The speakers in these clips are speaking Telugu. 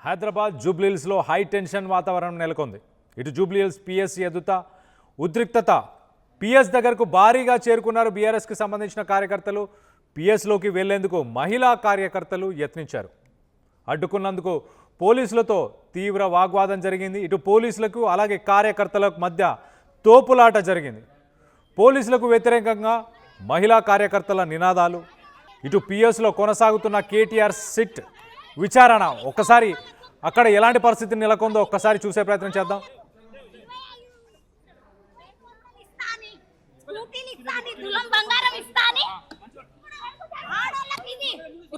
హైదరాబాద్ జూబ్లీహిల్స్లో హై టెన్షన్ వాతావరణం నెలకొంది. ఇటు జూబ్లీహిల్స్ పిఎస్ ఎదుట ఉద్రిక్తత. పిఎస్ దగ్గరకు భారీగా చేరుకున్నారు బీఆర్ఎస్కి సంబంధించిన కార్యకర్తలు. పిఎస్లోకి వెళ్లేందుకు మహిళా కార్యకర్తలు యత్నించారు. అడ్డుకున్నందుకు పోలీసులతో తీవ్ర వాగ్వాదం జరిగింది. ఇటు పోలీసులకు అలాగే కార్యకర్తలకు మధ్య తోపులాట జరిగింది. పోలీసులకు వ్యతిరేకంగా మహిళా కార్యకర్తల నినాదాలు. ఇటు పిఎస్లో కొనసాగుతున్న కేటీఆర్ సిట్ విచారణ. ఒక్కసారి అక్కడ ఎలాంటి పరిస్థితి నెలకొందో ఒక్కసారి చూసే ప్రయత్నం చేద్దాం.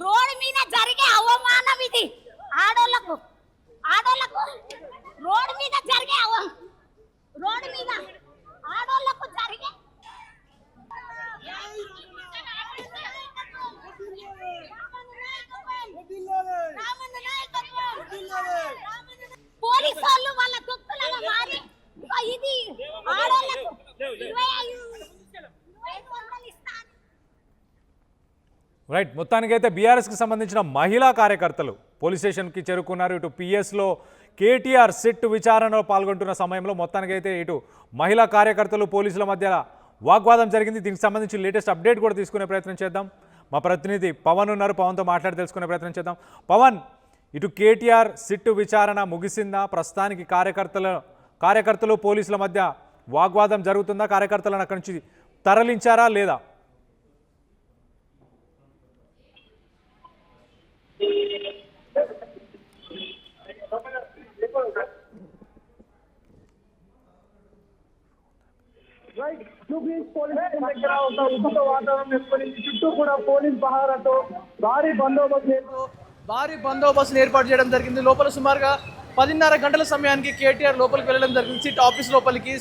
రోడ్ మీద జరిగే అవమానం ఇది. ఆడోళ్ళకు రోడ్ మీద జరిగే రోడ్ మీద ఆడోళ్ళకు జరిగే పోలీసు వాళ్ళు వాళ్ళ తొత్తులను మారి ఇది ఆడోళ్ళకు 2500 ఇస్తాను. రైట్, మొత్తానికైతే బీఆర్ఎస్కి సంబంధించిన మహిళా కార్యకర్తలు పోలీస్ స్టేషన్కి చేరుకున్నారు. ఇటు పిఎస్లో కేటీఆర్ సిట్ విచారణలో పాల్గొంటున్న సమయంలో మొత్తానికైతే ఇటు మహిళా కార్యకర్తలు పోలీసుల మధ్య వాగ్వాదం జరిగింది. దీనికి సంబంధించి లేటెస్ట్ అప్డేట్ కూడా తీసుకునే ప్రయత్నం చేద్దాం. మా ప్రతినిధి పవన్ ఉన్నారు, పవన్తో మాట్లాడి తెలుసుకునే ప్రయత్నం చేద్దాం. పవన్, ఇటు కేటీఆర్ సిట్ విచారణ ముగిసిందా? ప్రస్తుతానికి కార్యకర్తలు పోలీసుల మధ్య వాగ్వాదం జరుగుతుందా? కార్యకర్తలను అక్కడి నుంచి తరలించారా లేదా? వాతావరణం ఏర్పడింది. చుట్టూ కూడా పోలీస్ పహారాతో భారీ బందోబస్తు ఏర్పాటు చేయడం జరిగింది. లోపల సుమారుగా 10:30 గంటల సమయానికి కేటీఆర్ లోపలికి వెళ్ళడం జరిగింది. సిట్ ఆఫీస్ లోపలికి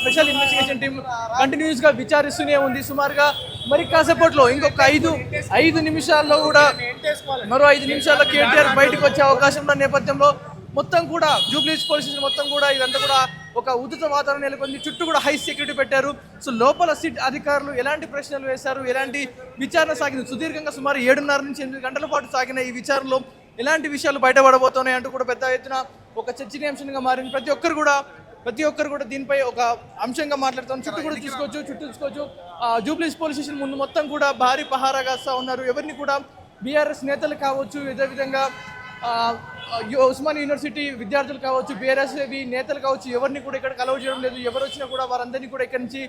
స్పెషల్ ఇన్వెస్టిగేషన్ టీం కంటిన్యూస్ గా విచారిస్తూనే ఉంది. సుమారుగా మరి కాసేపట్లో ఇంకొక 5 నిమిషాల్లో కూడా మరో 5 నిమిషాల్లో కేటీఆర్ బయటకు వచ్చే అవకాశం ఉన్న నేపథ్యంలో మొత్తం కూడా జూబ్లీహిల్స్ పోలీస్ స్టేషన్ మొత్తం కూడా ఇదంతా కూడా ఒక ఉద్రిక్త వాతావరణం నెలకొంది. చుట్టూ కూడా హై సెక్యూరిటీ పెట్టారు. సో లోపల సిట్ అధికారులు ఎలాంటి ప్రశ్నలు వేశారు, ఎలాంటి విచారణ సాగింది, సుదీర్ఘంగా సుమారు 7:30 నుంచి 8 గంటల పాటు సాగిన ఈ విచారణలో ఎలాంటి విషయాలు బయటపడబోతున్నాయి అంటూ కూడా పెద్ద ఎత్తున ఒక చర్చనీయాంశంగా మారింది. ప్రతి ఒక్కరు కూడా దీనిపై ఒక అంశంగా మాట్లాడుతాం. చుట్టూ చూసుకోవచ్చు జూబ్లీహిల్స్ పోలీస్ స్టేషన్ ముందు మొత్తం కూడా భారీ పహారా కాస్తా ఉన్నారు. ఎవరిని కూడా బీఆర్ఎస్ నేతలు కావచ్చు, అదేవిధంగా ఉస్మానియా యూనివర్సిటీ విద్యార్థులు కావచ్చు, బీఆర్ఎస్ నేతలు కావచ్చు, ఎవరిని కూడా ఇక్కడ కలవ చేయడం లేదు. ఎవరు వచ్చినా కూడా వారందరినీ కూడా ఇక్కడి నుంచి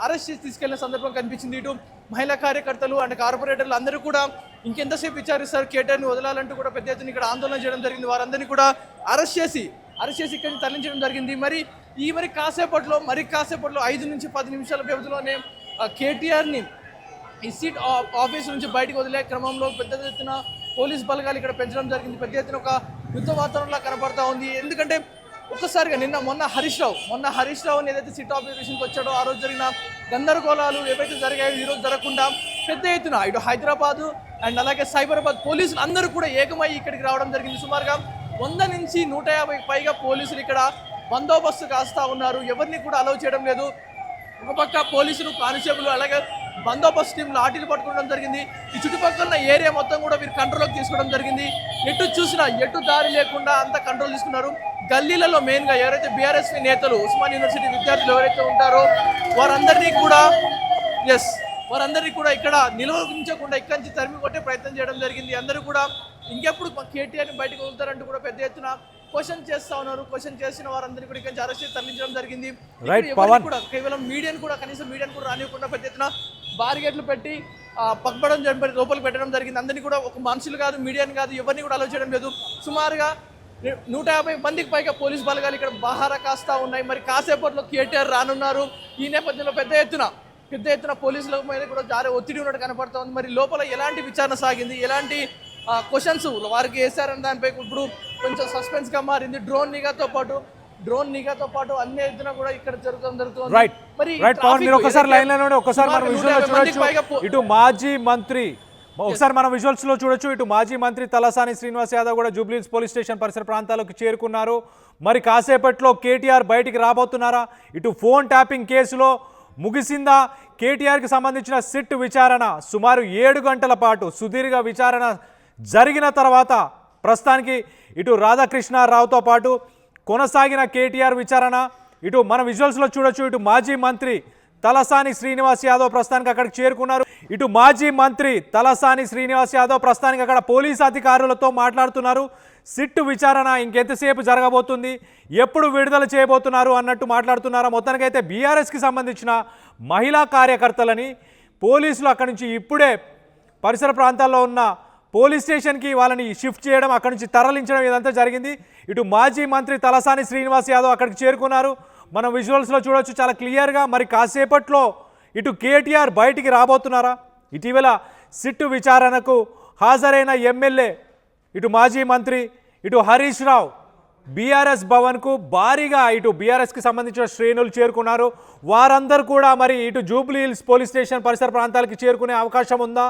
అరెస్ట్ చేసి తీసుకెళ్లిన సందర్భం కనిపించింది. ఇటు మహిళా కార్యకర్తలు అండ్ కార్పొరేటర్లు అందరూ కూడా ఇంకెంతసేపు విచారిస్తారు, కేటీఆర్ని వదలాలంటూ కూడా పెద్ద ఎత్తున ఇక్కడ ఆందోళన చేయడం జరిగింది. వారందరినీ కూడా అరెస్ట్ చేసి ఇక్కడి నుంచి తరలించడం జరిగింది. మరి కాసేపట్లో 5 నుంచి 10 నిమిషాల వ్యవధిలోనే కేటీఆర్ని ఈ సీట్ ఆఫీస్ నుంచి బయటకు వదిలే క్రమంలో పెద్ద ఎత్తున పోలీస్ బలగాలు ఇక్కడ పెంచడం జరిగింది. పెద్ద ఎత్తున ఒక యుద్ధ వాతావరణంలా కనపడతా ఉంది. ఎందుకంటే ఒక్కసారిగా మొన్న హరీష్ రావుని ఏదైతే సిట్ ఆపరేషన్కి వచ్చాడో ఆ రోజు జరిగిన గందరగోళాలు ఏవైతే జరిగాయో ఈ రోజు జరగకుండా పెద్ద ఎత్తున ఇటు హైదరాబాదు అండ్ అలాగే సైబరాబాద్ పోలీసులు అందరూ కూడా ఏకమై ఇక్కడికి రావడం జరిగింది. సుమారుగా 100 నుంచి 150 పైగా పోలీసులు ఇక్కడ బందోబస్తు కాస్తా ఉన్నారు. ఎవరిని కూడా అలౌ చేయడం లేదు. ఒక పక్క పోలీసులు, కానిస్టేబుల్ అలాగే బందోబస్తు టీం లాఠీలు పట్టుకోవడం జరిగింది. ఈ చుట్టుపక్కల ఏరియా మొత్తం కూడా వీరు కంట్రోల్లోకి తీసుకోవడం జరిగింది. ఎటు దారి లేకుండా అంతా కంట్రోల్ తీసుకున్నారు. గల్లీలలో మెయిన్గా ఎవరైతే బీఆర్ఎస్ నేతలు, ఉస్మానియా యూనివర్సిటీ విద్యార్థులు ఎవరైతే ఉంటారో వారందరినీ కూడా ఇక్కడ నిలవగించకుండా ఇక్కడి నుంచి తరిమి కొట్టే ప్రయత్నం చేయడం జరిగింది. అందరూ కూడా ఇంకెప్పుడు కేటీఆర్ని బయటకు వదులుతారంటూ కూడా పెద్ద ఎత్తున క్వశ్చన్ చేస్తా ఉన్నారు. క్వశ్చన్ చేసిన వారందరినీ కూడా ఇక్కడి నుంచి అరెస్ట్ చేసి తరలించడం జరిగింది. కేవలం మీడియాను కూడా రానివ్వకుండా పెద్ద ఎత్తున బారిగేట్లు పెట్టి పక్కబడం లోపలికి పెట్టడం జరిగింది. అందరినీ కూడా ఒక మనుషులు కాదు, మీడియాని కాదు, ఎవరిని కూడా అలో చేయడం లేదు. సుమారుగా 150 మందికి పైగా పోలీస్ బలగాలు ఇక్కడ బహారా కాస్తా ఉన్నాయి. మరి కాసేపట్లో కేటీఆర్ రానున్నారు. ఈ నేపథ్యంలో పెద్ద ఎత్తున పోలీసుల మీద కూడా చాలా ఒత్తిడి ఉన్నట్టు కనపడుతూ ఉంది. మరి లోపల ఎలాంటి విచారణ సాగింది, ఎలాంటి క్వశ్చన్స్ వారికి వేశారని దానిపై ఇప్పుడు కొంచెం సస్పెన్స్గా మారింది. డ్రోన్ నిఘాతో పాటు అన్ని ఎత్తున కూడా ఇక్కడ జరుగుతుంది. ఇటు మాజీ మంత్రి ఒకసారి మనం విజువల్స్ లో చూడొచ్చు. ఇటు మాజీ మంత్రి తలసాని శ్రీనివాస్ యాదవ్ కూడా జూబ్లీహిల్స్ పోలీస్ స్టేషన్ పరిసర ప్రాంతాలకు చేరుకున్నారు. మరి కాసేపట్లో కేటీఆర్ బయటికి రాబోతున్నారా? ఇటు ఫోన్ ట్యాపింగ్ కేసులో ముగిసిందా? కేటీఆర్కి సంబంధించిన సిట్ విచారణ సుమారు 7 గంటల పాటు సుదీర్ఘ విచారణ జరిగిన తర్వాత ప్రస్తుతానికి ఇటు రాధాకృష్ణారావుతో పాటు కొనసాగిన కేటీఆర్ విచారణ. ఇటు మన విజువల్స్లో చూడొచ్చు, ఇటు మాజీ మంత్రి తలసాని శ్రీనివాస్ యాదవ్ ప్రస్తుతానికి అక్కడికి చేరుకున్నారు. ఇటు మాజీ మంత్రి తలసాని శ్రీనివాస్ యాదవ్ ప్రస్తుతానికి అక్కడ పోలీసు అధికారులతో మాట్లాడుతున్నారు. సిట్టు విచారణ ఇంకెంతసేపు జరగబోతుంది, ఎప్పుడు విడుదల చేయబోతున్నారు అన్నట్టు మాట్లాడుతున్నారు. మొత్తానికైతే బీఆర్ఎస్కి సంబంధించిన మహిళా కార్యకర్తలని పోలీసులు అక్కడి నుంచి ఇప్పుడే పరిసర ప్రాంతాల్లో ఉన్న పోలీస్ స్టేషన్కి వాళ్ళని షిఫ్ట్ చేయడం, అక్కడి నుంచి తరలించడం ఇదంతా జరిగింది. ఇటు మాజీ మంత్రి తలసాని శ్రీనివాస్ యాదవ్ అక్కడికి చేరుకున్నారు. మనం విజువల్స్లో చూడొచ్చు చాలా క్లియర్గా. మరి కాసేపట్లో ఇటు కేటీఆర్ బయటికి రాబోతున్నారా? ఇటీవల సిట్టు విచారణకు హాజరైన ఎమ్మెల్యే ఇటు మాజీ మంత్రి ఇటు హరీష్ రావు బీఆర్ఎస్ భవన్కు భారీగా ఇటు బీఆర్ఎస్కి సంబంధించిన శ్రేణులు చేరుకున్నారు. వారందరూ కూడా మరి ఇటు జూబ్లీ హిల్స్ పోలీస్ స్టేషన్ పరిసర ప్రాంతాలకి చేరుకునే అవకాశం ఉందా?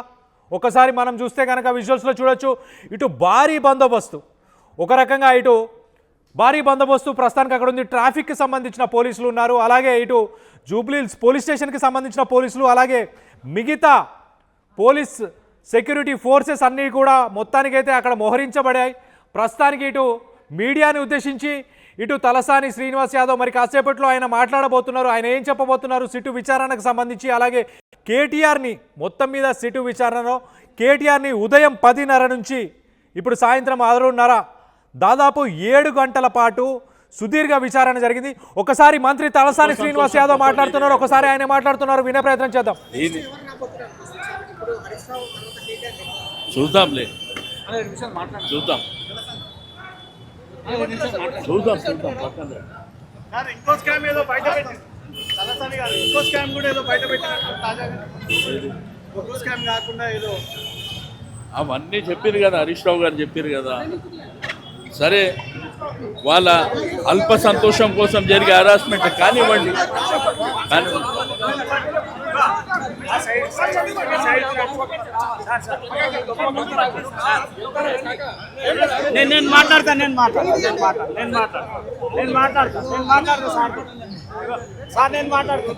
ఒకసారి మనం చూస్తే కనుక విజువల్స్లో చూడొచ్చు, ఇటు భారీ బందోబస్తు, ఒక రకంగా ఇటు భారీ బందోబస్తు ప్రస్తుతానికి అక్కడ ఉంది. ట్రాఫిక్కి సంబంధించిన పోలీసులు ఉన్నారు, అలాగే ఇటు జూబ్లీ హిల్స్ పోలీస్ స్టేషన్కి సంబంధించిన పోలీసులు, అలాగే మిగతా పోలీస్ సెక్యూరిటీ ఫోర్సెస్ అన్నీ కూడా మొత్తానికైతే అక్కడ మోహరించబడాయి. ప్రస్తుతానికి ఇటు మీడియాని ఉద్దేశించి ఇటు తలసాని శ్రీనివాస్ యాదవ్ మరి కాసేపట్లో ఆయన మాట్లాడబోతున్నారు. ఆయన ఏం చెప్పబోతున్నారు సిట్టు విచారణకు సంబంధించి, అలాగే కేటీఆర్ని మొత్తం మీద సిట్టు విచారణలో కేటీఆర్ని ఉదయం 10:30 నుంచి ఇప్పుడు సాయంత్రం 6:30 దాదాపు 7 గంటల పాటు సుదీర్ఘ విచారణ జరిగింది. ఒకసారి మంత్రి తలసాని శ్రీనివాస్ యాదవ్ మాట్లాడుతున్నారు, ఒకసారి ఆయన మాట్లాడుతున్నారు, వినే ప్రయత్నం చేద్దాం. చూద్దాంలే, చూద్దాం. ఇంకో స్కామ్ ఏదో బయట పెట్టింది తలసాని గారు, ఇంకో స్కామ్ కూడా ఏదో బయట పెట్టినట్టు తాజాగా, ఒక్కో స్కామ్ కాకుండా ఏదో అవన్నీ చెప్పారు కదా, హరీష్ రావు గారు చెప్పారు కదా. సరే, వాళ్ళ అల్ప సంతోషం కోసం జరిగే హరాస్మెంట్ కానివ్వండి. నేను మాట్లాడతాను సార్, నేను మాట్లాడుతాను.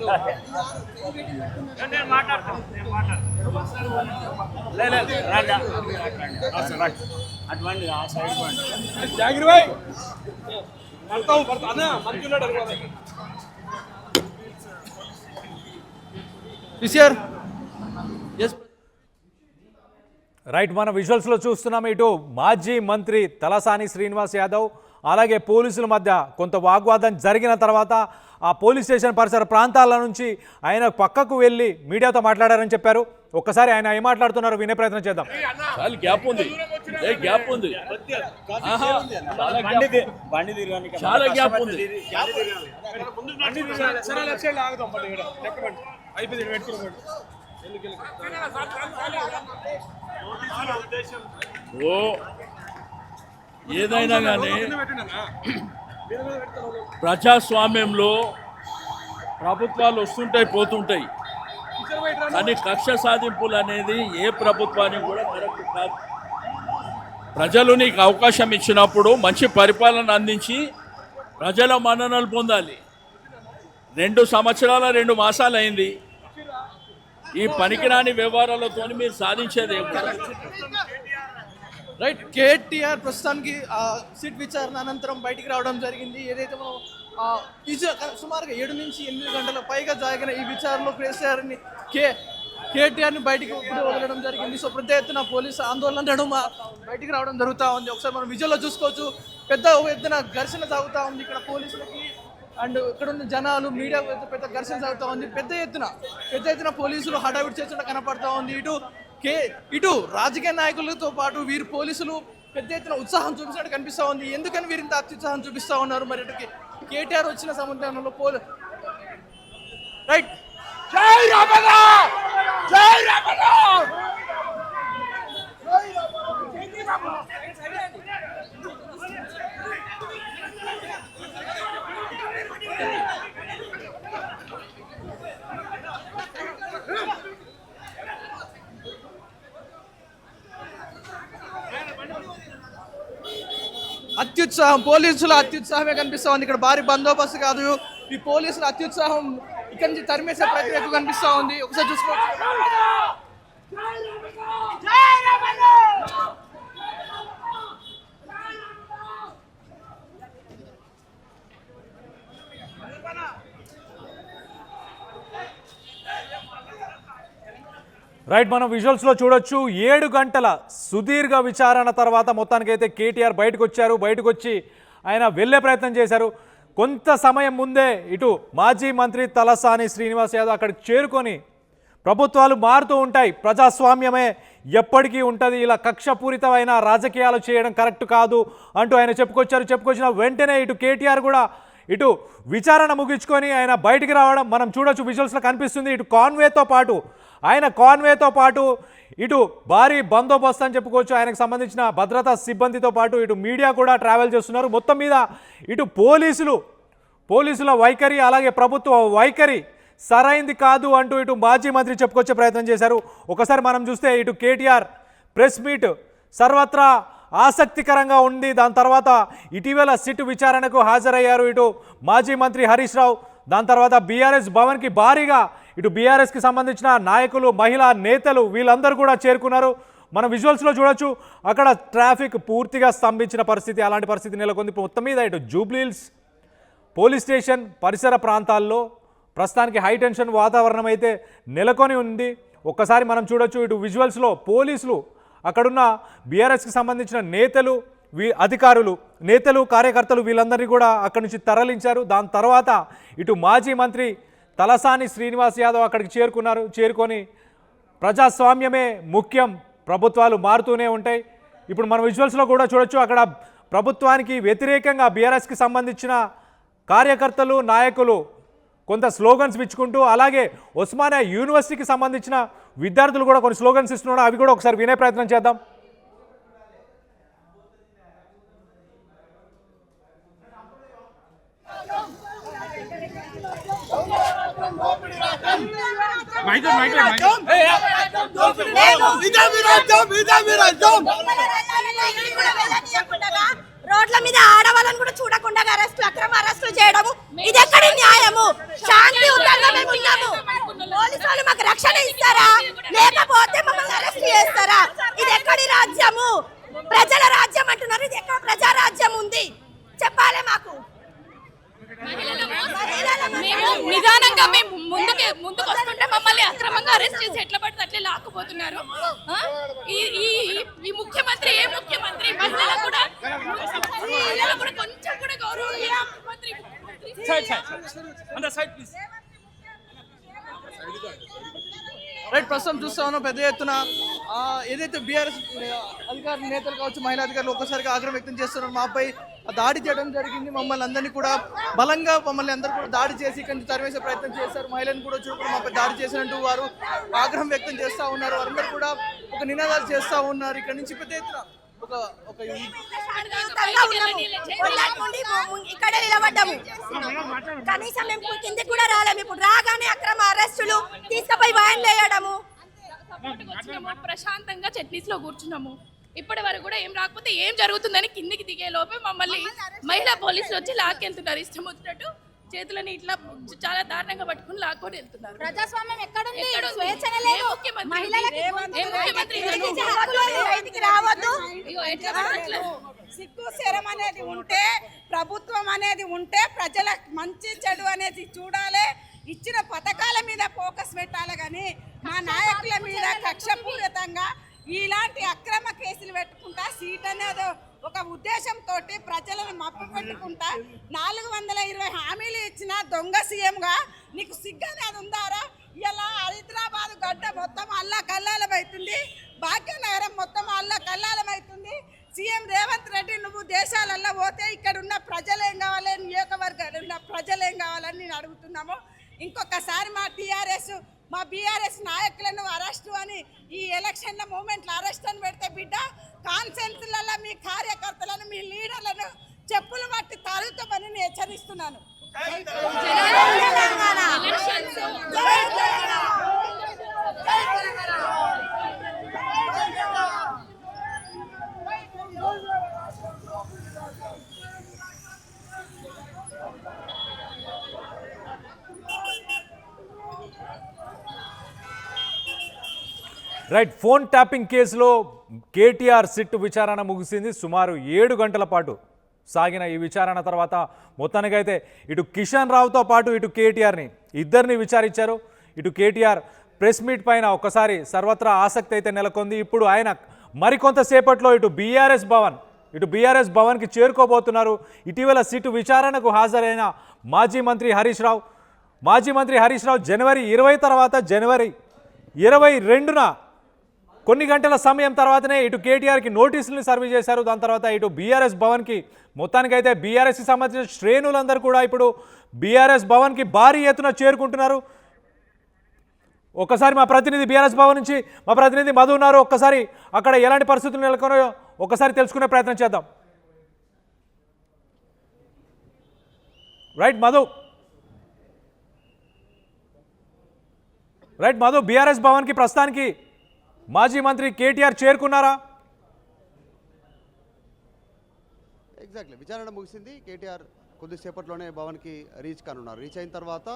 అటువంటి జాగిరి భాయ్ రైట్, మన విజువల్స్లో చూస్తున్నాం ఇటు మాజీ మంత్రి తలసాని శ్రీనివాస్ యాదవ్ అలాగే పోలీసుల మధ్య కొంత వాగ్వాదం జరిగిన తర్వాత ఆ పోలీస్ స్టేషన్ పరిసర ప్రాంతాల నుంచి ఆయన పక్కకు వెళ్ళి మీడియాతో మాట్లాడారని చెప్పారు. ఒక్కసారి ఆయన ఏం మాట్లాడుతున్నారో వినే ప్రయత్నం చేద్దాం. చాలా గ్యాప్ ఉంది, గ్యాప్ ఉంది, చాలా గ్యాప్ ఉంది. ఓ ఏదైనా కానీ ప్రజాస్వామ్యంలో ప్రభుత్వాలు వస్తుంటాయి పోతుంటాయి, కానీ కక్ష సాధింపులు అనేది ఏ ప్రభుత్వానికి కూడా కరెక్ట్ కాదు. ప్రజలు నీకు అవకాశం ఇచ్చినప్పుడు మంచి పరిపాలన అందించి ప్రజల మన్ననలు పొందాలి. 2 సంవత్సరాల 2 మాసాలు అయింది. ఈ పనికిరాని వ్యవహారాలతో మీరు సాధించేది రైట్. కేటీఆర్ ప్రస్తుతానికి సిట్ విచారణ అనంతరం బయటికి రావడం జరిగింది. ఏదైతే మనం సుమారుగా 7 నుంచి 8 గంటల పైగా జరిగిన ఈ విచారణలో కేటీఆర్ని బయటికి వదలడం జరిగింది. సో పెద్ద ఎత్తున పోలీసు ఆందోళన నడుమ బయటికి రావడం జరుగుతూ ఉంది. ఒకసారి మనం విజువల్లో చూసుకోవచ్చు, పెద్ద ఎత్తున ఘర్షణ సాగుతూ ఉంది ఇక్కడ పోలీసులకి అండ్ ఇక్కడ ఉన్న జనాలు మీడియా పెద్ద ఘర్షణ సాగుతూ ఉంది. పెద్ద ఎత్తున పోలీసులు హడావిడి చేస్తున్న కనపడతా ఉంది. ఇటు రాజకీయ నాయకులతో పాటు వీరు పోలీసులు పెద్ద ఎత్తున ఉత్సాహం చూపించినట్టు కనిపిస్తూ ఉంది. ఎందుకని వీరు ఇంత అత్యుత్సాహం చూపిస్తూ ఉన్నారు? మరి ఇటుకి కేటీఆర్ వచ్చిన సముద్రంలో రైట్. జై రమణ, జై రమణ. అత్యుత్సాహం, పోలీసుల అత్యుత్సాహమే కనిపిస్తా ఉంది. ఇక్కడ భారీ బందోబస్తు కాదు, ఈ పోలీసుల అత్యుత్సాహం ఇక్కడి నుంచి తరిమేసే ప్రక్రియ ఎక్కువ కనిపిస్తా ఉంది. ఒకసారి చూసుకోవచ్చు. రైట్, మనం విజువల్స్లో చూడొచ్చు 7 గంటల సుదీర్ఘ విచారణ తర్వాత మొత్తానికైతే కేటీఆర్ బయటకు వచ్చారు. బయటకు వచ్చి ఆయన వెళ్ళే ప్రయత్నం చేశారు. కొంత సమయం ముందే ఇటు మాజీ మంత్రి తలసాని శ్రీనివాస్ యాదవ్ అక్కడికి చేరుకొని ప్రభుత్వాలు మారుతూ ఉంటాయి, ప్రజాస్వామ్యమే ఎప్పటికీ ఉంటుంది, ఇలా కక్షపూరితమైన రాజకీయాలు చేయడం కరెక్ట్ కాదు అంటూ ఆయన చెప్పుకొచ్చిన వెంటనే ఇటు కేటీఆర్ కూడా ఇటు విచారణ ముగించుకొని ఆయన బయటికి రావడం మనం చూడొచ్చు, విజువల్స్లో కనిపిస్తుంది. ఇటు కాన్వేతో పాటు ఇటు భారీ బందోబస్తు అని చెప్పుకోవచ్చు. ఆయనకు సంబంధించిన భద్రతా సిబ్బందితో పాటు ఇటు మీడియా కూడా ట్రావెల్ చేస్తున్నారు. మొత్తం మీద ఇటు పోలీసుల వైఖరి అలాగే ప్రభుత్వ వైఖరి సరైంది కాదు అంటూ ఇటు మాజీ మంత్రి చెప్పుకొచ్చే ప్రయత్నం చేశారు. ఒకసారి మనం చూస్తే ఇటు కేటీఆర్ ప్రెస్ మీట్ సర్వత్రా ఆసక్తికరంగా ఉంది. దాని తర్వాత ఇటీవల సిట్ విచారణకు హాజరయ్యారు ఇటు మాజీ మంత్రి హరీష్ రావు. దాని తర్వాత బీఆర్ఎస్ భవన్కి భారీగా ఇటు బీఆర్ఎస్కి సంబంధించిన నాయకులు, మహిళా నేతలు వీళ్ళందరూ కూడా చేరుకున్నారు. మనం విజువల్స్లో చూడొచ్చు, అక్కడ ట్రాఫిక్ పూర్తిగా స్తంభించిన పరిస్థితి, అలాంటి పరిస్థితి నెలకొంది. మొత్తం మీద ఇటు జూబ్లీహిల్స్ పోలీస్ స్టేషన్ పరిసర ప్రాంతాల్లో ప్రస్తుతానికి హై టెన్షన్ వాతావరణం అయితే నెలకొని ఉంది. ఒక్కసారి మనం చూడొచ్చు ఇటు విజువల్స్లో పోలీసులు అక్కడున్న బీఆర్ఎస్కి సంబంధించిన నేతలు కార్యకర్తలు వీళ్ళందరినీ కూడా అక్కడి నుంచి తరలించారు. దాని తర్వాత ఇటు మాజీ మంత్రి తలసాని శ్రీనివాస్ యాదవ్ అక్కడికి చేరుకొని ప్రజాస్వామ్యమే ముఖ్యం, ప్రభుత్వాలు మారుతూనే ఉంటాయి. ఇప్పుడు మనం విజువల్స్లో కూడా చూడొచ్చు, అక్కడ ప్రభుత్వానికి వ్యతిరేకంగా బీఆర్ఎస్కి సంబంధించిన కార్యకర్తలు, నాయకులు కొంత స్లోగన్స్ ఇచ్చుకుంటూ, అలాగే ఉస్మానియా యూనివర్సిటీకి సంబంధించిన విద్యార్థులు కూడా కొన్ని స్లోగన్స్ ఇస్తున్నారు. అవి కూడా ఒకసారి వినే ప్రయత్నం చేద్దాం. రోడ్ల మీద ఆడవాళ్ళని కూడా చూడకుండా అక్రమ అరెస్టులు చేయడము ఇది ఎక్కడి న్యాయము? శాంతి ఉండాలి, మేము ఉన్నాము. పోలీసు వాళ్ళు మాకు రక్షణ ఇస్తారా? లేకపోతే మమ్మల్ని అరెస్ట్ చేస్తారా? ఇది ఎక్కడి రాజ్యము? ప్రజల రాజ్యం అంటున్నారు, ఇది ఎక్కడ ప్రజా రాజ్యం ఉంది? చెప్పాలి మాకు. నిదానంగా మేము ముందుకు వస్తుంటే మమ్మల్ని అక్రమంగా అరెస్ట్ చేసి ఎట్లా పడితే అట్లే లాక్కుపోతున్నారు. ఈ ముఖ్యమంత్రి ఏ ముఖ్యమంత్రి? మహిళలకు కూడా కొంచెం కూడా గౌరవం రైట్, ప్రస్తుతం చూస్తా ఉన్నాం పెద్ద ఎత్తున ఏదైతే బీఆర్ఎస్ అధికార నేతలు కావచ్చు, మహిళా అధికారులు ఒక్కసారిగా ఆగ్రహం వ్యక్తం చేస్తున్నారు. మాపై దాడి చేయడం జరిగింది, మమ్మల్ని అందరినీ కూడా బలంగా అందరూ కూడా దాడి చేసి ఇక్కడి నుంచి తరివేసే ప్రయత్నం చేశారు. మహిళలను కూడా చూడకుండా మాపై దాడి చేసినట్టు వారు ఆగ్రహం వ్యక్తం చేస్తూ ఉన్నారు. వారందరూ కూడా ఒక నినాదాలు చేస్తూ ఉన్నారు. ఇక్కడ నుంచి పెద్ద ఎత్తున ఇక్కడ నిలబడ్డాము, కనీసం మేము కిందకి కూడా రాలేము. ఇప్పుడు రాగానే అక్రమ అరెస్టులు తీసుకుపోయి వాయిన్ వేయడము. ప్రశాంతంగా చట్నీస్ లో కూర్చున్నాము. ఇప్పటి వరకు కూడా ఏం రాకపోతే ఏం జరుగుతుందని కిందికి దిగే లోపే మమ్మల్ని మహిళా పోలీసులు వచ్చి లాక్కెళ్తున్నారు. ఇష్టం వచ్చినట్టు చేతులని ఇట్లా చాలా దారుణంగా పట్టుకుని లాక్కొని వెళ్తున్నారు. ప్రజాస్వామ్యం ఎక్కడుంది? సిగ్గు శరం అనేది ఉంటే, ప్రభుత్వం అనేది ఉంటే, ప్రజల మంచి చెడు అనేది చూడాలి, ఇచ్చిన పథకాల మీద ఫోకస్ పెట్టాలి. కానీ మా నాయకుల మీద కక్షపూరితంగా ఇలాంటి అక్రమ కేసులు పెట్టుకుంటా, సీట్ అనేది ఒక ఉద్దేశంతో ప్రజలను మప్పు పెట్టుకుంటా 420 హామీలు ఇచ్చిన దొంగ సీఎంగా నీకు సిగ్గు అనేది ఉందారా? ఇలా హైదరాబాద్ గడ్డ మొత్తం అల్లా కల్లాలమవుతుంది, భాగ్యనగరం మొత్తం అల్లా కల్లాలమవుతుంది. సీఎం రేవంత్ రెడ్డి, నువ్వు దేశాలల్లో పోతే ఇక్కడ ఉన్న ప్రజలేం కావాలి, నియోజకవర్గాలు ఉన్న ప్రజలేం కావాలని నేను అడుగుతున్నాము. ఇంకొకసారి మా బీఆర్ఎస్ నాయకులను అరెస్టు అని ఈ ఎలక్షన్ల మూమెంట్లో అరెస్ట్ అని పెడితే బిడ్డ కాన్ఫరెన్స్లలో మీ కార్యకర్తలను, మీ లీడర్లను చెప్పులు పట్టి తరుగుతామని నేను హెచ్చరిస్తున్నాను. రైట్, ఫోన్ ట్యాపింగ్ కేసులో కేటీఆర్ సిట్ విచారణ ముగిసింది. సుమారు 7 గంటల పాటు సాగిన ఈ విచారణ తర్వాత మొత్తానికైతే ఇటు కిషన్ రావుతో పాటు ఇటు కేటీఆర్ని ఇద్దరిని విచారించారు. ఇటు కేటీఆర్ ప్రెస్ మీట్ పైన ఒక్కసారి సర్వత్రా ఆసక్తి అయితే నెలకొంది. ఇప్పుడు ఆయన మరికొంతసేపట్లో ఇటు బీఆర్ఎస్ భవన్కి చేరుకోబోతున్నారు. ఇటీవల సిట్ విచారణకు హాజరైన మాజీ మంత్రి హరీష్ రావు జనవరి 20 తర్వాత జనవరి 22న కొన్ని గంటల సమయం తర్వాతనే ఇటు కేటీఆర్కి నోటీసులను సర్వ్ చేశారు. దాని తర్వాత ఇటు బీఆర్ఎస్ భవన్కి మొత్తానికైతే బీఆర్ఎస్కి సంబంధించిన శ్రేణులందరూ కూడా ఇప్పుడు బీఆర్ఎస్ భవన్కి భారీ ఎత్తున చేరుకుంటున్నారు. ఒక్కసారి మా ప్రతినిధి బీఆర్ఎస్ భవన్ నుంచి మా ప్రతినిధి మధు ఉన్నారు. ఒక్కసారి అక్కడ ఎలాంటి పరిస్థితులు నెలకొన్నాయో ఒక్కసారి తెలుసుకునే ప్రయత్నం చేద్దాం. రైట్ మధు, బీఆర్ఎస్ భవన్కి ప్రస్తుతానికి మాజీ మంత్రి కేటీఆర్ చేరుకున్నారా? ఎగ్జాక్ట్లీ విచారణ ముగిసింది. కేటీఆర్ కొద్దిసేపట్లోనే భవన్కి రీచ్ కానున్నారు. రీచ్ అయిన తర్వాత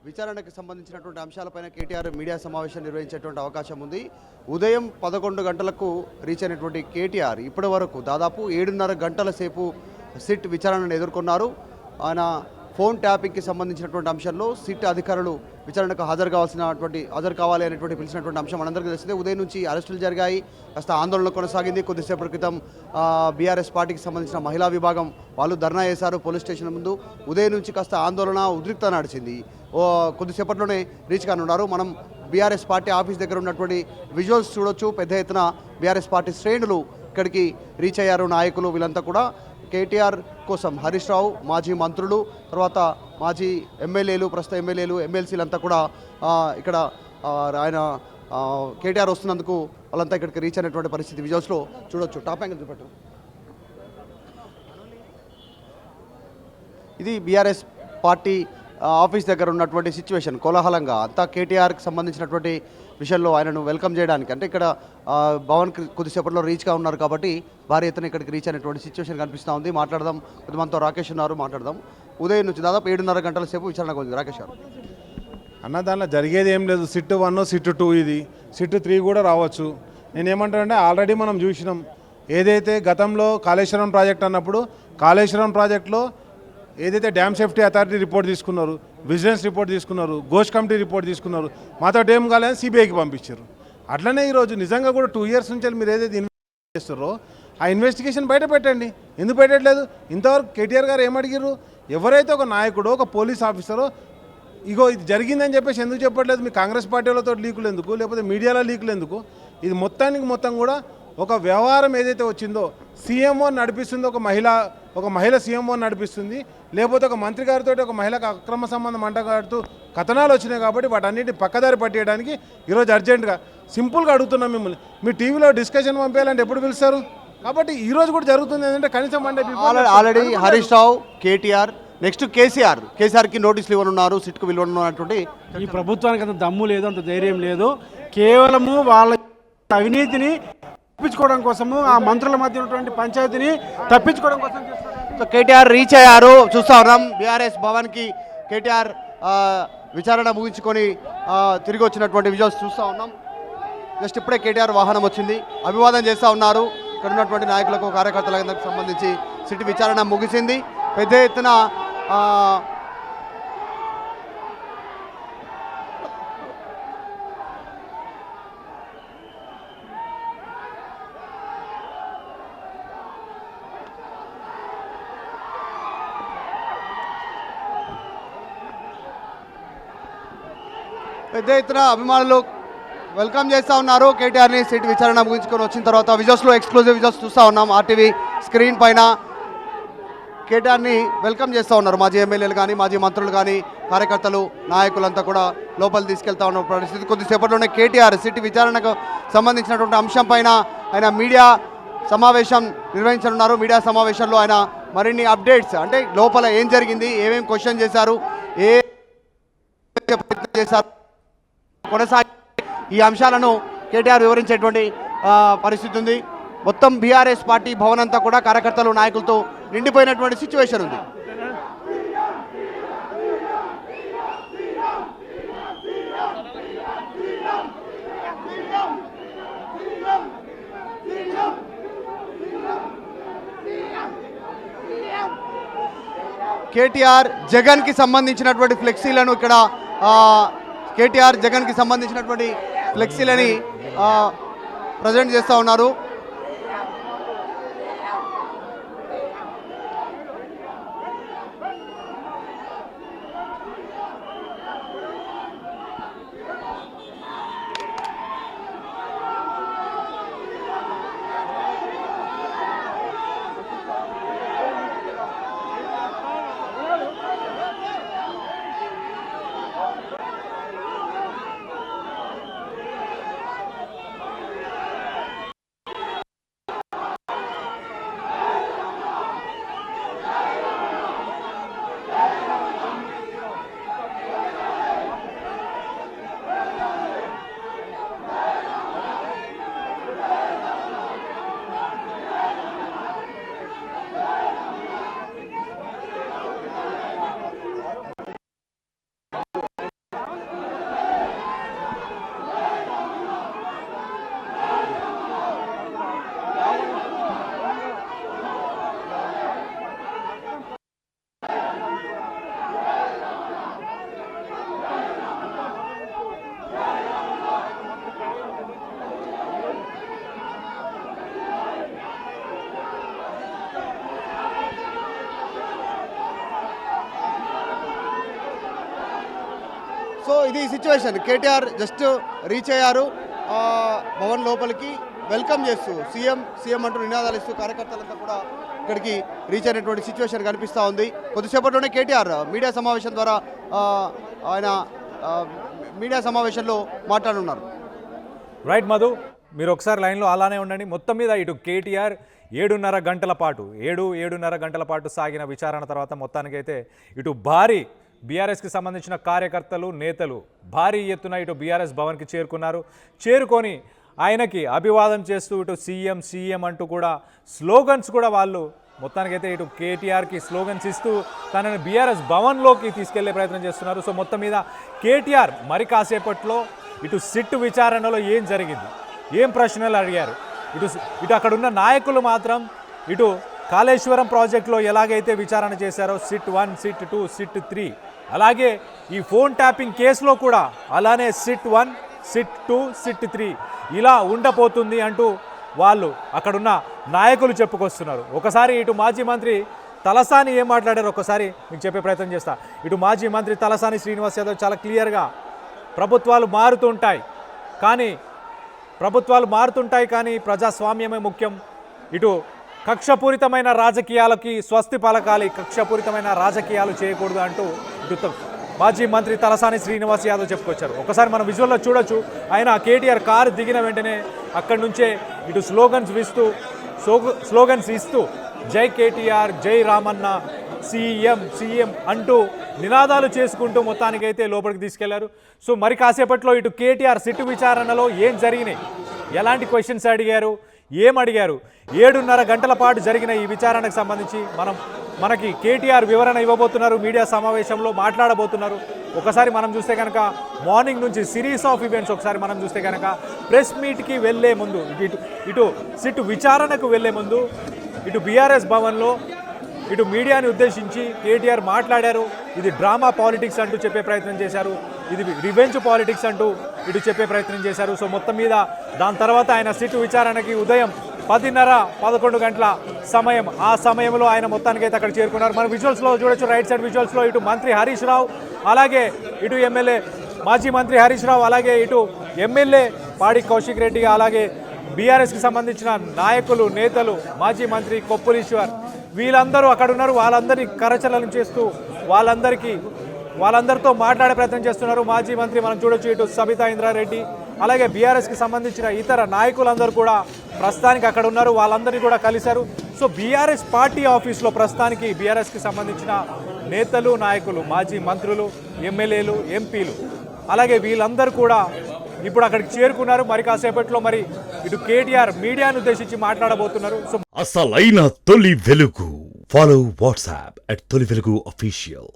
విచారణకు సంబంధించినటువంటి అంశాలపైన కేటీఆర్ మీడియా సమావేశం నిర్వహించేటువంటి అవకాశం ఉంది. ఉదయం 11 గంటలకు రీచ్ అయినటువంటి కేటీఆర్ ఇప్పటి వరకు దాదాపు 7.5 గంటల సేపు సిట్ విచారణను ఎదుర్కొన్నారు. ఆయన ఫోన్ ట్యాపింగ్కి సంబంధించినటువంటి అంశంలో సిట్ అధికారులు విచారణకు హాజరు కావాలి అనేటువంటి పిలిచినటువంటి అంశం మనందరికీ తెలిసిందే. ఉదయం నుంచి అరెస్టులు జరిగాయి, కాస్త ఆందోళన కొనసాగింది. కొద్దిసేపటి క్రితం బీఆర్ఎస్ పార్టీకి సంబంధించిన మహిళా విభాగం వాళ్ళు ధర్నా చేశారు పోలీస్ స్టేషన్ ముందు. ఉదయం నుంచి కాస్త ఆందోళన ఉద్రిక్త నడిచింది. కొద్దిసేపట్లోనే రీచ్ కానున్నారు. మనం బీఆర్ఎస్ పార్టీ ఆఫీస్ దగ్గర ఉన్నటువంటి విజువల్స్ చూడొచ్చు. పెద్ద ఎత్తున బీఆర్ఎస్ పార్టీ శ్రేణులు ఇక్కడికి రీచ్ అయ్యారు. నాయకులు వీళ్ళంతా కూడా కేటీఆర్ కోసం హరీష్ రావు, మాజీ మంత్రులు, తర్వాత మాజీ ఎమ్మెల్యేలు, ప్రస్తుత ఎమ్మెల్యేలు, ఎమ్మెల్సీలంతా కూడా ఇక్కడ ఆయన కేటీఆర్ వస్తున్నందుకు వాళ్ళంతా ఇక్కడికి రీచ్ అయినటువంటి పరిస్థితి విజువల్స్లో చూడొచ్చు. టాప్ యాంగిల్ చూపెట్టు. ఇది బీఆర్ఎస్ పార్టీ ఆఫీస్ దగ్గర ఉన్నటువంటి సిచ్యువేషన్. కోలాహలంగా అంతా కేటీఆర్కి సంబంధించినటువంటి విషయంలో ఆయనను వెల్కమ్ చేయడానికి, అంటే ఇక్కడ భవన్కి కొద్దిసేపట్లో రీచ్గా ఉన్నారు కాబట్టి భారీ ఎత్తున ఇక్కడికి రీచ్ అయినటువంటి సిచ్యువేషన్ కనిపిస్తూ ఉంది. మాట్లాడదాం. మనతో రాకేష్ ఉన్నారు, మాట్లాడదాం. ఉదయం నుంచి దాదాపు 7.5 గంటల సేపు విచారణకు ఉంది. రాకేష్ గారు అన్న, దాంట్లో జరిగేది ఏం లేదు. సిట్ 1, సిట్ 2, ఇది సిట్ 3 కూడా రావచ్చు. నేనేమంటానంటే ఆల్రెడీ మనం చూసినాం. ఏదైతే గతంలో కాళేశ్వరం ప్రాజెక్ట్ అన్నప్పుడు కాళేశ్వరం ప్రాజెక్టులో ఏదైతే డ్యామ్ సేఫ్టీ అథారిటీ రిపోర్ట్ తీసుకున్నారు, విజిలెన్స్ రిపోర్ట్ తీసుకున్నారు, ఘోష్ కమిటీ రిపోర్ట్ తీసుకున్నారు, మాతో ఏం కాలేదని సిబిఐకి పంపించారు. అట్లనే ఈరోజు నిజంగా కూడా 2 years నుంచి మీరు ఏదైతే ఇన్వెస్టిగేషన్ చేస్తారో ఆ ఇన్వెస్టిగేషన్ బయట పెట్టండి. ఎందుకు పెట్టట్లేదు? ఇంతవరకు కేటీఆర్ గారు ఏమడిగారు? ఎవరైతే ఒక నాయకుడు, ఒక పోలీస్ ఆఫీసరో ఇగో ఇది జరిగిందని చెప్పేసి ఎందుకు చెప్పట్లేదు? మీ కాంగ్రెస్ పార్టీ వాళ్ళతో లీకులు ఎందుకు, లేకపోతే మీడియాలో లీకులు ఎందుకు? ఇది మొత్తం కూడా ఒక వ్యవహారం ఏదైతే వచ్చిందో సీఎంఓ నడిపిస్తుంది, ఒక మహిళ సీఎంఓ నడిపిస్తుంది, లేకపోతే ఒక మంత్రి గారితో ఒక మహిళకు అక్రమ సంబంధం అంటగాడుతూ కథనాలు వచ్చినాయి. కాబట్టి వాటన్నిటిని పక్కదారి పట్టేయడానికి ఈరోజు అర్జెంటుగా సింపుల్గా అడుగుతున్నాం మిమ్మల్ని. మీ టీవీలో డిస్కషన్ పంపేయాలంటే ఎప్పుడు పిలుస్తారు? కాబట్టి ఈరోజు కూడా జరుగుతుంది ఏంటంటే కనీసం ఆల్రెడీ హరీష్ రావు, కేటీఆర్, నెక్స్ట్ కేసీఆర్కి నోటీసులు ఇవ్వనున్నారు, సిట్కు విలువనున్నటువంటి ఈ ప్రభుత్వానికి అంత దమ్ము లేదు, అంత ధైర్యం లేదు. కేవలము వాళ్ళ అవినీతిని తప్పించుకోవడం కోసము, ఆ మంత్రుల మధ్య ఉన్నటువంటి పంచాయతీని తప్పించుకోవడం కోసం కేటీఆర్ రీచ్ అయ్యారు. చూస్తా ఉన్నాం బీఆర్ఎస్ భవన్కి కేటీఆర్ విచారణ ముగించుకొని తిరిగి వచ్చినటువంటి విజువల్స్ చూస్తూ ఉన్నాం. జస్ట్ ఇప్పుడే కేటీఆర్ వాహనం వచ్చింది, అభివాదం చేస్తూ ఉన్నారు. ఇక్కడ ఉన్నటువంటి నాయకులకు, కార్యకర్తలకు సంబంధించి సిట్ విచారణ ముగిసింది. పెద్ద ఎత్తున అభిమానులు వెల్కమ్ చేస్తూ ఉన్నారు కేటీఆర్ని. సిట్ విచారణ ముగించుకొని వచ్చిన తర్వాత విజువల్స్లో ఎక్స్క్లూజివ్ విజువల్స్ చూస్తూ ఉన్నాం. ఆర్టీవీ స్క్రీన్ పైన కేటీఆర్ని వెల్కమ్ చేస్తూ ఉన్నారు. మాజీ ఎమ్మెల్యేలు కానీ, మాజీ మంత్రులు కానీ, కార్యకర్తలు, నాయకులంతా కూడా లోపల తీసుకెళ్తా ఉన్న పరిస్థితి. కొద్దిసేపట్లోనే కేటీఆర్ సిట్ విచారణకు సంబంధించినటువంటి అంశం పైన ఆయన మీడియా సమావేశం నిర్వహించనున్నారు. మీడియా సమావేశంలో ఆయన మరిన్ని అప్డేట్స్, అంటే లోపల ఏం జరిగింది, ఏమేమి క్వశ్చన్ చేశారు, ఏ ప్రయత్నం చేశారు, కొనసాగి ఈ అంశాలను కేటీఆర్ వివరించేటువంటి పరిస్థితి ఉంది. మొత్తం బీఆర్ఎస్ పార్టీ భవన్ అంతా కూడా కార్యకర్తలు, నాయకులతో నిండిపోయినటువంటి సిచ్యువేషన్ ఉంది. కేటీఆర్ జగన్కి సంబంధించినటువంటి ఫ్లెక్సీలను ఇక్కడ కేటీఆర్ జగన్కి సంబంధించినటువంటి ఫ్లెక్సీలని ప్రజెంట్ చేస్తూ ఉన్నారు. సో ఇది సిచ్యువేషన్. కేటీఆర్ జస్ట్ రీచ్ అయ్యారు భవన్ లోపలికి, వెల్కమ్ చేస్తూ సీఎం అంటూ నినాదాలు ఇస్తూ కార్యకర్తలంతా కూడా ఇక్కడికి రీచ్ అయినటువంటి సిచ్యువేషన్ కనిపిస్తూ ఉంది. కొద్దిసేపట్లోనే కేటీఆర్ మీడియా సమావేశం ద్వారా ఆయన మీడియా సమావేశంలో మాట్లాడనున్నారు. రైట్ మధు, మీరు ఒకసారి లైన్లో అలానే ఉండండి. మొత్తం మీద ఇటు కేటీఆర్ 7.5 గంటల పాటు సాగిన విచారణ తర్వాత మొత్తానికైతే ఇటు భారీ బీఆర్ఎస్కి సంబంధించిన కార్యకర్తలు నేతలు భారీ ఎత్తున ఇటు బీఆర్ఎస్ భవన్కి చేరుకున్నారు. చేరుకొని ఆయనకి అభివాదం చేస్తూ ఇటు సీఎం అంటూ కూడా స్లోగన్స్ కూడా వాళ్ళు మొత్తానికైతే ఇటు కేటీఆర్కి స్లోగన్స్ ఇస్తూ తనని బీఆర్ఎస్ భవన్లోకి తీసుకెళ్లే ప్రయత్నం చేస్తున్నారు. సో మొత్తం మీద కేటీఆర్ మరి కాసేపట్లో ఇటు సిట్ విచారణలో ఏం జరిగింది, ఏం ప్రశ్నలు అడిగారు, ఇటు అక్కడున్న నాయకులు మాత్రం ఇటు కాళేశ్వరం ప్రాజెక్టులో ఎలాగైతే విచారణ చేశారో సిట్ 1, సిట్ 2, సిట్ 3, అలాగే ఈ ఫోన్ ట్యాపింగ్ కేసులో కూడా అలానే సిట్ 1, సిట్ 2, సిట్ 3 ఇలా ఉండబోతుంది అంటూ వాళ్ళు అక్కడున్న నాయకులు చెప్పుకొస్తున్నారు. ఒకసారి ఇటు మాజీ మంత్రి తలసాని ఏం మాట్లాడారో ఒకసారి మీకు చెప్పే ప్రయత్నం చేస్తా. ఇటు మాజీ మంత్రి తలసాని శ్రీనివాస్ యాదవ్ చాలా క్లియర్గా ప్రభుత్వాలు మారుతుంటాయి కానీ ప్రజాస్వామ్యమే ముఖ్యం, ఇటు కక్షపూరితమైన రాజకీయాలకి స్వస్తి పలకాలి, కక్షపూరితమైన రాజకీయాలు చేయకూడదు అంటూ ఇటు మాజీ మంత్రి తలసాని శ్రీనివాస్ యాదవ్ చెప్పుకొచ్చారు. ఒకసారి మనం విజువల్లో చూడొచ్చు. ఆయన కేటీఆర్ కారు దిగిన వెంటనే అక్కడి నుంచే ఇటు స్లోగన్స్ ఇస్తూ జై కేటీఆర్, జై రామన్న, సీఎం అంటూ నినాదాలు చేసుకుంటూ మొత్తానికైతే లోపలికి తీసుకెళ్లారు. సో మరి కాసేపట్లో ఇటు కేటీఆర్ సిట్టు విచారణలో ఏం జరిగినాయి, ఎలాంటి క్వశ్చన్స్ అడిగారు, ఏం అడిగారు, 7.5 గంటల పాటు జరిగిన ఈ విచారణకు సంబంధించి మనకి కేటీఆర్ వివరణ ఇవ్వబోతున్నారు, మీడియా సమావేశంలో మాట్లాడబోతున్నారు. ఒకసారి మనం చూస్తే కనుక మార్నింగ్ నుంచి సిరీస్ ఆఫ్ ఈవెంట్స్ ఒకసారి మనం చూస్తే కనుక ప్రెస్ మీట్కి వెళ్ళే ముందు ఇటు సిట్టు విచారణకు వెళ్ళే ముందు ఇటు బీఆర్ఎస్ భవన్లో ఇటు మీడియాని ఉద్దేశించి కేటీఆర్ మాట్లాడారు. ఇది డ్రామా పాలిటిక్స్ అంటూ చెప్పే ప్రయత్నం చేశారు, ఇది రివెంజ్ పాలిటిక్స్ అంటూ ఇటు చెప్పే ప్రయత్నం చేశారు. సో మొత్తం మీద దాని తర్వాత ఆయన సిట్టు విచారణకి ఉదయం 10:30-11 గంటల సమయం, ఆ సమయంలో ఆయన మొత్తానికైతే అక్కడ చేరుకున్నారు. మన విజువల్స్లో చూడొచ్చు, రైట్ సైడ్ విజువల్స్లో ఇటు మంత్రి హరీష్ రావు, అలాగే ఇటు ఎమ్మెల్యే మాజీ మంత్రి హరీష్ రావు, అలాగే ఇటు ఎమ్మెల్యే పాడి కౌశిక్ రెడ్డి, అలాగే బీఆర్ఎస్కి సంబంధించిన నాయకులు నేతలు, మాజీ మంత్రి కొప్పులీశ్వర్, వీళ్ళందరూ అక్కడ ఉన్నారు. వాళ్ళందరినీ కరచలనం చేస్తూ వాళ్ళందరితో మాట్లాడే ప్రయత్నం చేస్తున్నారు మాజీ మంత్రి. మనం చూడొచ్చు ఇటు సబితా ఇంద్రారెడ్డి, అలాగే బీఆర్ఎస్కి సంబంధించిన ఇతర నాయకులందరూ కూడా ప్రస్తుతానికి అక్కడ ఉన్నారు, వాళ్ళందరినీ కూడా కలిశారు. సో బీఆర్ఎస్ పార్టీ ఆఫీస్లో ప్రస్తుతానికి బీఆర్ఎస్కి సంబంధించిన నేతలు, నాయకులు, మాజీ మంత్రులు, ఎమ్మెల్యేలు, ఎంపీలు, అలాగే వీళ్ళందరూ కూడా ఇప్పుడు అక్కడికి చేరుకున్నారు. మరి కాసేపట్లో మరి ఇటు కేటీఆర్ మీడియాను ఉద్దేశించి మాట్లాడబోతున్నారు. సో అసలైన తొలి వెలుగు. ఫాలో వాట్సాప్ @తొలి వెలుగు అఫీషియల్.